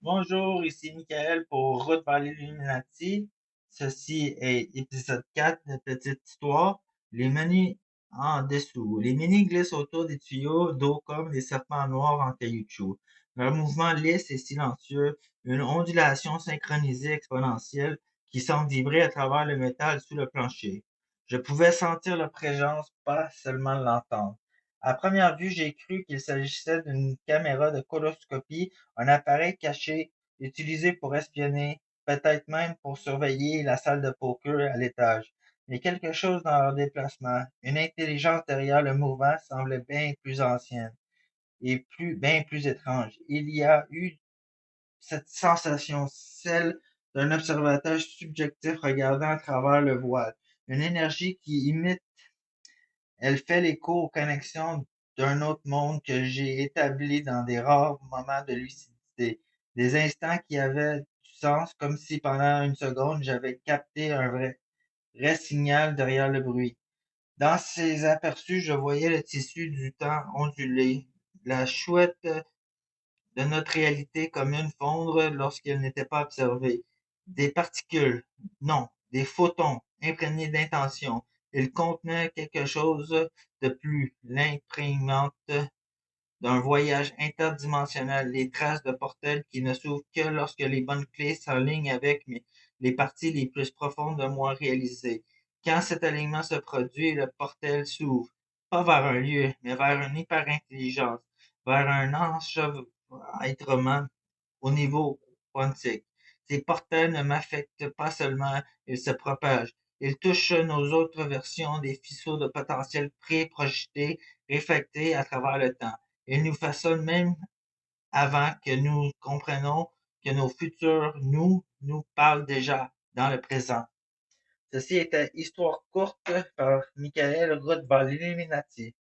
Bonjour, ici Michael pour Route vers l'Illuminati. Ceci est épisode 4 de Petite Histoire. Les menus en dessous. Les menus glissent autour des tuyaux d'eau comme des serpents noirs en caoutchouc. Leur mouvement lisse et silencieux, une ondulation synchronisée exponentielle qui semble vibrer à travers le métal sous le plancher. Je pouvais sentir leur présence, pas seulement l'entendre. À première vue, j'ai cru qu'il s'agissait d'une caméra de coloscopie, un appareil caché utilisé pour espionner, peut-être même pour surveiller la salle de poker à l'étage. Mais quelque chose dans leur déplacement, une intelligence derrière le mouvement semblait bien plus ancienne et bien plus étrange. Il y a eu cette sensation, celle d'un observateur subjectif regardant à travers le voile, une énergie qui imite, elle fait l'écho aux connexions d'un autre monde que j'ai établi dans des rares moments de lucidité, des instants qui avaient du sens, comme si pendant une seconde j'avais capté un vrai signal derrière le bruit. Dans ces aperçus, je voyais le tissu du temps onduler, la chouette de notre réalité commune fondre lorsqu'elle n'était pas observée. Des particules, non, des photons imprégnés d'intention. Ils contenaient quelque chose de plus, l'imprimante d'un voyage interdimensionnel, les traces de portails qui ne s'ouvrent que lorsque les bonnes clés s'alignent avec les parties les plus profondes de moi réalisées. Quand cet alignement se produit, le portail s'ouvre, pas vers un lieu, mais vers une hyper-intelligence, vers un enchevêtrement au niveau quantique. Ces portails ne m'affectent pas seulement, ils se propagent. Ils touchent nos autres versions des faisceaux de potentiel pré-projetés, réflectés à travers le temps. Ils nous façonnent même avant que nous comprenions que nos futurs nous parlent déjà dans le présent. Ceci était Histoire courte par Michael Roth vers l'Illuminati.